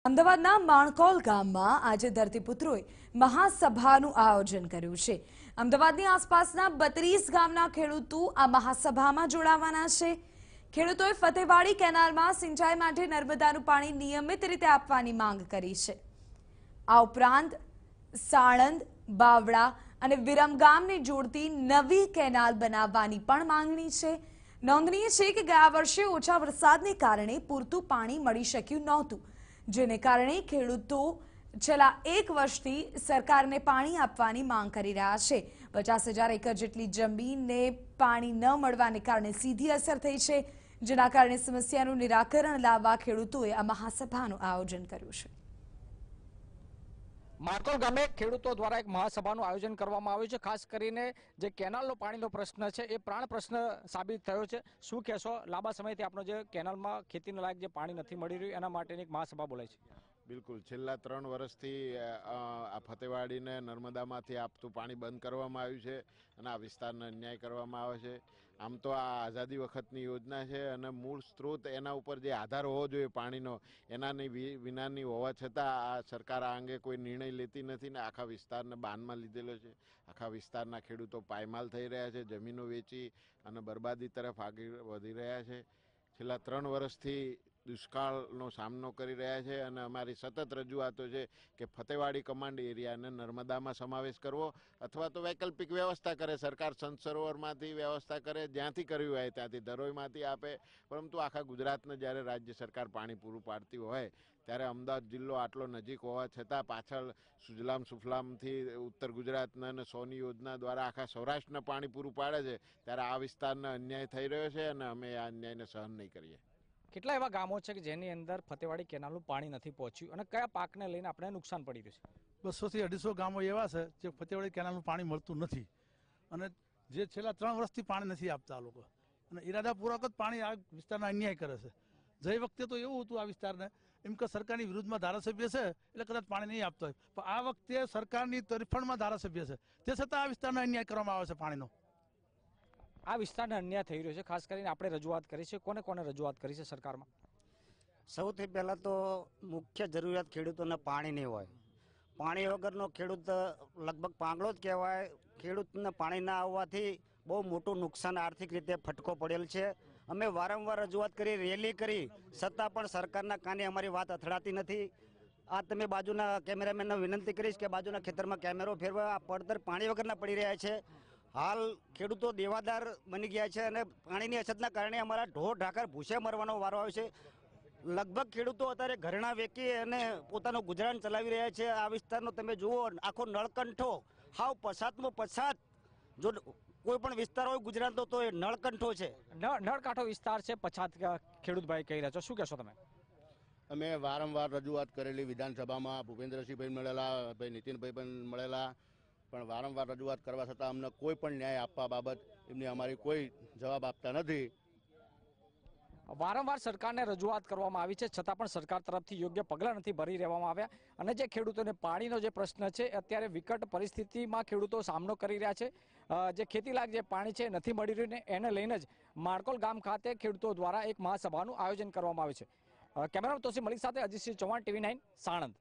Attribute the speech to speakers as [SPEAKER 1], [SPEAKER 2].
[SPEAKER 1] અમદાવાદના માણકોલ ગામમાં આજે ધરતીપુત્રોએ મહાસભાનું આયોજન કર્યું છે। અમદાવાદની આસપાસના 32 ગામના ખેડૂતો આ મહાસભામાં જોડાવાના છે। ખેડૂતોએ ફતેવાડી કેનાલમાં સિંચાઈ માટે નર્મદાનું પાણી નિયમિત રીતે આપવાની માંગ કરી છે। આ ઉપરાંત સાણંદ, બાવળા અને વિરમગામને જોડતી નવી કેનાલ બનાવવાની પણ માંગણી છે। નોંધનીય છે કે ગયા વર્ષે ઓછા વરસાદને કારણે પૂરતું પાણી મળી શક્યું નહોતું, જેને કારણે ખેડૂતો છેલ્લા એક વર્ષથી સરકારને પાણી આપવાની માંગ કરી રહ્યા છે। 50,000 એકર જેટલી જમીનને પાણી ન મળવાને કારણે સીધી અસર થઈ છે, જેના કારણે સમસ્યાનું નિરાકરણ લાવવા ખેડૂતોએ આ મહાસભાનું આયોજન કર્યું છે।
[SPEAKER 2] માણકોલ ગામે ખેડૂતો દ્વારા એક મહાસભાનું આયોજન કરવામાં આવ્યું છે। ખાસ કરીને જે કેનાલનો પાણીનો પ્રશ્ન છે એ પ્રાણ પ્રશ્ન સાબિત થયો છે। શું કહેશો, લાંબા સમયથી આપણો જે કેનાલમાં ખેતીને લાયક જે પાણી નથી મળી રહ્યું એના માટેની એક મહાસભા બોલાય છે?
[SPEAKER 3] બિલકુલ, છેલ્લા 3 વર્ષથી આ ફતેવાડીને નર્મદામાંથી આપતું પાણી બંધ કરવામાં આવ્યું છે અને આ વિસ્તારને અન્યાય કરવામાં આવે છે। આમ તો આ આઝાદી વખતની યોજના છે અને મૂળ સ્ત્રોત એના ઉપર જે આધાર હોવો જોઈએ પાણીનો એનાની વિનાની હોવા છતાં આ સરકાર આ અંગે કોઈ નિર્ણય લેતી નથી ને આખા વિસ્તારને બાનમાં લીધેલો છે। આખા વિસ્તારના ખેડૂતો પાયમાલ થઈ રહ્યા છે, જમીનો વેચી અને બરબાદી તરફ આગળ વધી રહ્યા છે। છેલ્લા 3 વર્ષથી દુષ્કાળનો સામનો કરી રહ્યા છે અને અમારી સતત રજૂઆતો છે કે ફતેવાડી કમાન્ડ એરિયાને નર્મદામાં સમાવેશ કરવો અથવા તો વૈકલ્પિક વ્યવસ્થા કરે, સરકાર સંત સરોવરમાંથી વ્યવસ્થા કરે, જ્યાંથી કર્યું હોય ત્યાંથી ધરોઈમાંથી આપે। પરંતુ આખા ગુજરાતને જ્યારે રાજ્ય સરકાર પાણી પૂરું પાડતી હોય ત્યારે અમદાવાદ જિલ્લો આટલો નજીક હોવા છતાં પાછળ સુજલામ સુફલામથી ઉત્તર ગુજરાતના અને સોની યોજના દ્વારા આખા સૌરાષ્ટ્રને પાણી પૂરું પાડે છે, ત્યારે આ વિસ્તારને અન્યાય થઈ રહ્યો છે અને અમે આ અન્યાયને સહન નહીં કરીએ।
[SPEAKER 2] કેટલા એવા ગામો છે કે જેની અંદર ફતેવાડી કેનાલનું પાણી નથી પહોંચ્યું અને કયા પાકને લઈને આપણે નુકસાન પડી રહ્યું છે?
[SPEAKER 4] 200 થી 250 ગામો એવા છે જે ફતેવાડી કેનાલનું પાણી મળતું નથી અને જે છેલ્લા 3 વર્ષથી પાણી નથી આપતા આ લોકો અને ઈરાદાપૂર્વક જ પાણી આ વિસ્તારનો અન્યાય કરે છે। ગઈ વખતે તો એવું હતું આ વિસ્તારને એમ કે સરકારની વિરુદ્ધમાં ધારાસભ્ય છે એટલે કદાચ પાણી નહીં આપતો હોય, પણ આ વખતે સરકારની તરફેણમાં ધારાસભ્ય છે તે છતાં આ વિસ્તારનો અન્યાય કરવામાં આવે છે પાણીનો।
[SPEAKER 2] આ વિસ્તારને અન્યાય થઈ રહ્યો છે, ખાસ કરીને આપણે રજૂઆત કરી છે, કોને કોને રજૂઆત કરી છે સરકારમાં?
[SPEAKER 5] સૌથી પહેલાં તો મુખ્ય જરૂરિયાત ખેડૂતોને પાણીની હોય। પાણી વગરનો ખેડૂત લગભગ પાંગળો જ કહેવાય। ખેડૂતને પાણી ના આવવાથી બહુ મોટું નુકસાન આર્થિક રીતે ફટકો પડેલ છે। અમે વારંવાર રજૂઆત કરી, રેલી કરી, છતાં પણ સરકારના કાને અમારી વાત અથડાતી નથી। આ તમે બાજુના કેમેરામેનને વિનંતી કરીશ કે બાજુના ખેતરમાં કેમેરો ફેરવા, આ પડતર પાણી વગરના પડી રહ્યા છે। હાલ ખેડૂતો દેવાદાર બની ગયા છે અને પાણીની અછતના કારણે અમારા ઢોર ઢાકર ભૂસે મરવાનો વારો આવે છે। લગભગ ખેડૂતો અત્યારે ઘરેણા વેચી અને પોતાનું ગુજરાન ચલાવી રહ્યા છે। આ વિસ્તારનો તમે જુઓ, આખો નળકંઠો હાવ પછાતમાં પછાત, જો કોઈ પણ વિસ્તાર હોય ગુજરાતનો તો એ નળકંઠો છે।
[SPEAKER 2] નળકાંઠો વિસ્તાર છે, પછાત ખેડૂતભાઈ કહી રહ્યા છો, શું કહેશો તમે?
[SPEAKER 6] અમે વારંવાર રજૂઆત કરેલી, વિધાનસભામાં ભૂપેન્દ્રસિંહભાઈ મળેલા, ભાઈ નીતિનભાઈ પણ મળેલા, પણ વારંવાર રજૂઆત કરવા છતાં અમને કોઈ પણ ન્યાય આપવા બાબત એમની અમારી કોઈ જવાબ આપતા નથી।
[SPEAKER 2] વારંવાર સરકારને રજૂઆત કરવામાં આવી છે, છતાં પણ સરકાર તરફથી યોગ્ય પગલાં નથી ભરી રહેવામાં આવ્યા અને જે ખેડૂતોને પાણીનો જે પ્રશ્ન છે અત્યારે વિકટ પરિસ્થિતિમાં ખેડૂતો સામનો કરી રહ્યા છે। જે ખેતીલાયક જે પાણી છે નથી મળી રહ્યું ને એને લઈને જ માણકોલ ગામ ખાતે ખેડૂતો દ્વારા એક મહાસભાનું આયોજન કરવામાં આવ્યું છે। કેમેરામેન તોસીફ મલિક સાથે અજીતસિંહ ચૌહાણ, TV9 સાણંદ।